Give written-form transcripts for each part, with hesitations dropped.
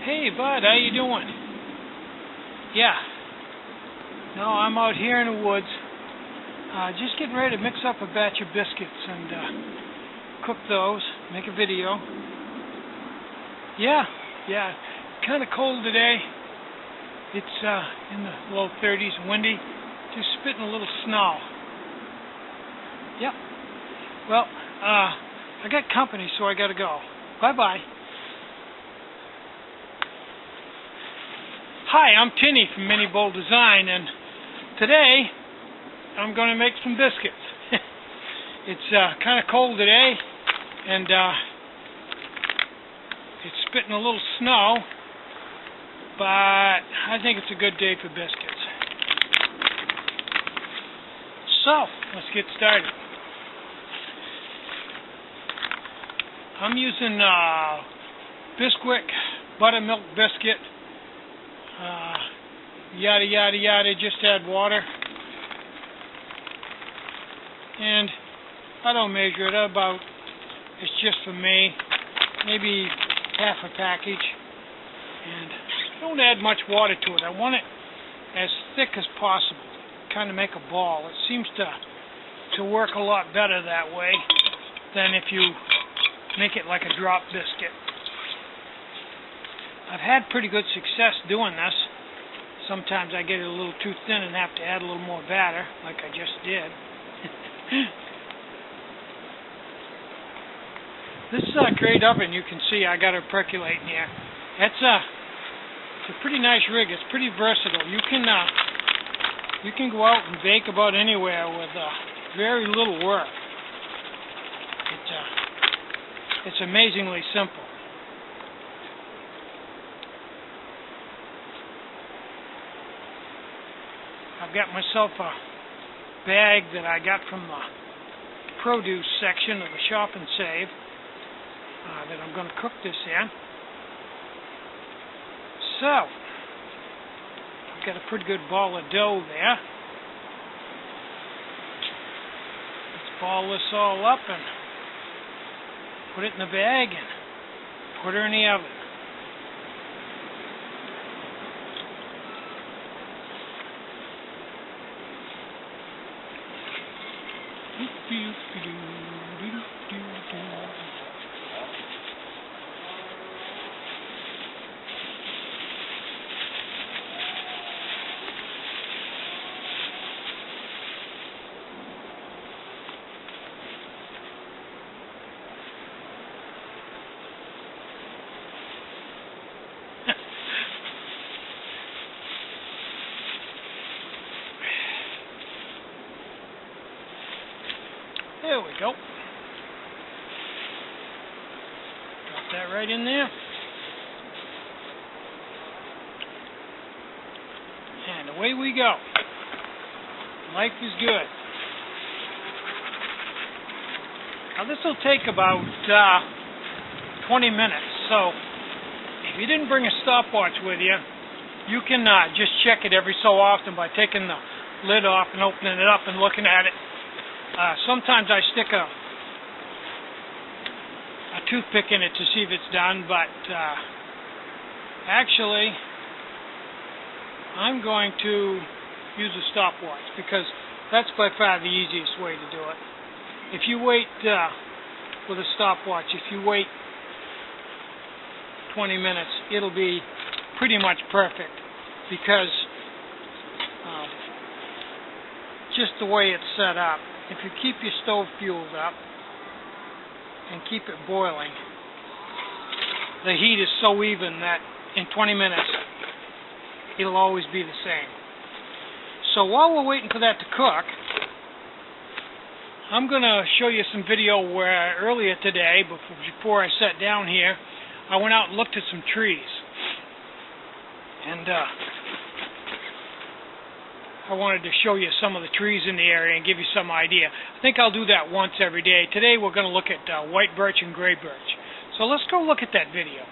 Hey, bud, how you doing? Yeah. No, I'm out here in the woods. Just getting ready to mix up a batch of biscuits and cook those, make a video. Yeah. Kind of cold today. It's in the low 30s, windy, just spitting a little snow. Yep. Well, I got company, so I gotta go. Bye-bye. Hi, I'm Tinny from Mini Bowl Design, and today I'm going to make some biscuits. It's kind of cold today, and it's spitting a little snow, but I think it's a good day for biscuits. So, let's get started. I'm using Bisquick buttermilk biscuit. Yada yada yada, just add water. And I don't measure it, it's just for me, maybe half a package. And don't add much water to it. I want it as thick as possible, kind of make a ball. It seems to work a lot better that way than if you make it like a drop biscuit. I've had pretty good success doing this. Sometimes I get it a little too thin and have to add a little more batter, like I just did. This is a great oven. You can see I got it percolating here. It's a pretty nice rig. It's pretty versatile. You can go out and bake about anywhere with very little work. It's amazingly simple. I've got myself a bag that I got from the produce section of the Shop and Save that I'm going to cook this in. So, I've got a pretty good ball of dough there. Let's ball this all up and put it in the bag and put her in the oven. There we go. Drop that right in there. And away we go. Life is good. Now this will take about 20 minutes. So if you didn't bring a stopwatch with you, you can just check it every so often by taking the lid off and opening it up and looking at it. Sometimes I stick a toothpick in it to see if it's done, but actually I'm going to use a stopwatch because that's by far the easiest way to do it. If you wait with a stopwatch, if you wait 20 minutes, it'll be pretty much perfect because just the way it's set up. If you keep your stove fueled up and keep it boiling, the heat is so even that in 20 minutes it'll always be the same. So while we're waiting for that to cook, I'm going to show you some video where earlier today, before I sat down here, I went out and looked at some trees. And I wanted to show you some of the trees in the area and give you some idea. I think I'll do that once every day. Today we're going to look at white birch and gray birch. So let's go look at that video.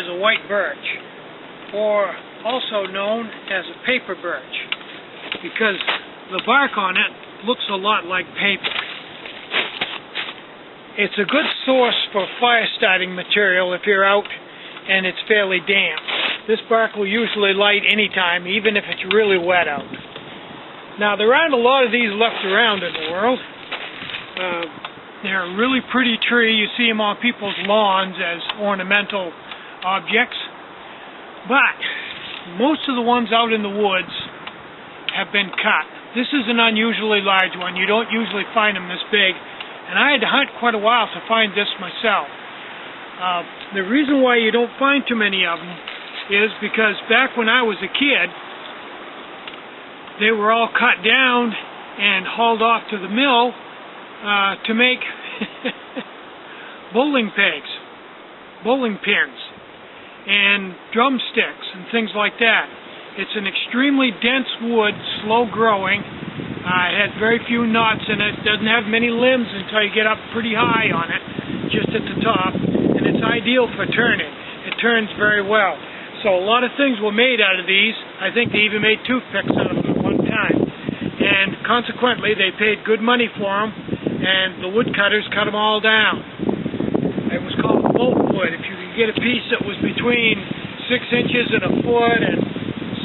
is a white birch, or also known as a paper birch, because the bark on it looks a lot like paper. It's a good source for fire starting material if you're out and it's fairly damp. This bark will usually light anytime, even if it's really wet out. Now, there aren't a lot of these left around in the world. They're a really pretty tree. You see them on people's lawns as ornamental objects. But most of the ones out in the woods have been cut. This is an unusually large one. You don't usually find them this big. And I had to hunt quite a while to find this myself. The reason why you don't find too many of them is because back when I was a kid, they were all cut down and hauled off to the mill to make bowling pegs, bowling pins, and drumsticks and things like that. It's an extremely dense wood, slow growing. It has very few knots in it. Doesn't have many limbs until you get up pretty high on it, just at the top. And it's ideal for turning. It turns very well. So a lot of things were made out of these. I think they even made toothpicks out of them at one time. And consequently, they paid good money for them, and the woodcutters cut them all down. It was called bolt wood. If you could get a piece that was between 6 inches and a foot and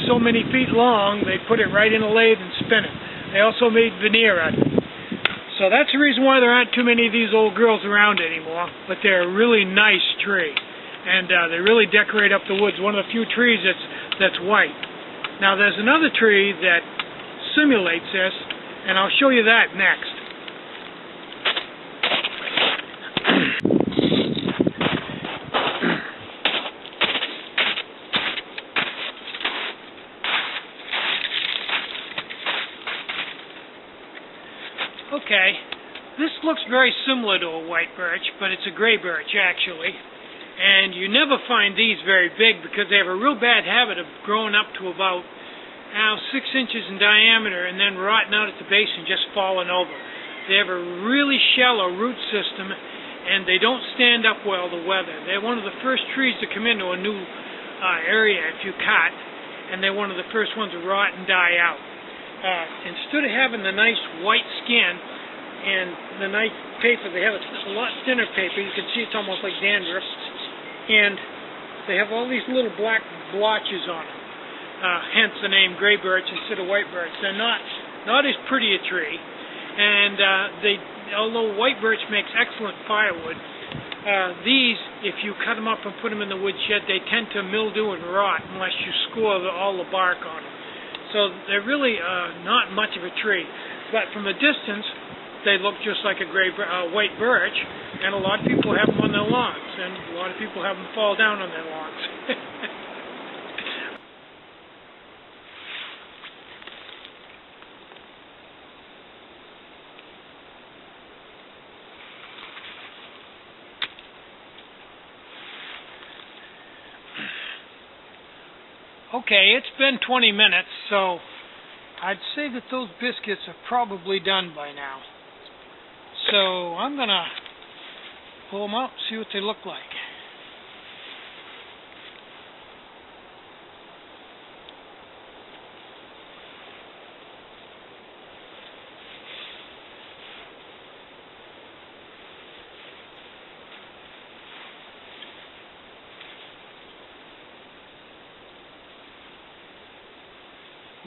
so many feet long, they'd put it right in a lathe and spin it. They also made veneer out of it. So that's the reason why there aren't too many of these old girls around anymore, but they're a really nice tree. And they really decorate up the woods. One of the few trees that's white. Now there's another tree that simulates this, and I'll show you that next. Okay, this looks very similar to a white birch, but it's a gray birch actually. And you never find these very big because they have a real bad habit of growing up to about 6 inches in diameter and then rotting out at the base and just falling over. They have a really shallow root system, and they don't stand up well to weather. They're one of the first trees to come into a new area if you cut, and they're one of the first ones to rot and die out. Instead of having the nice white skin and the nice paper, they have a lot thinner paper. You can see it's almost like dandruff. And they have all these little black blotches on them, hence the name gray birch instead of white birch. They're not as pretty a tree, and although white birch makes excellent firewood, these, if you cut them up and put them in the woodshed, they tend to mildew and rot unless you score all the bark on them. So they're really not much of a tree, but from a distance, they look just like a white birch, and a lot of people have them on their lawns, and a lot of people have them fall down on their lawns. Okay, it's been 20 minutes, so I'd say that those biscuits are probably done by now. So I'm going to pull them out and see what they look like.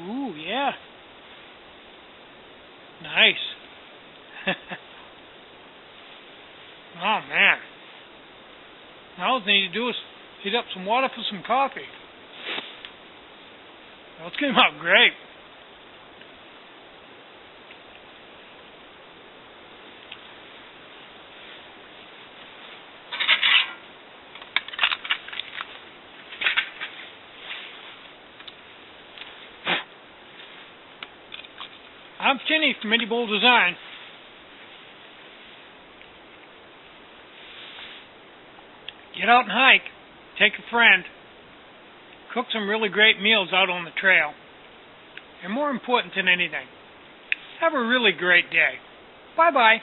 Ooh, yeah. Nice. Oh, man. Now all they need to do is heat up some water for some coffee. Those came out great. I'm Kenny from Medieval Design. Get out and hike. Take a friend. Cook some really great meals out on the trail. And more important than anything, have a really great day. Bye-bye.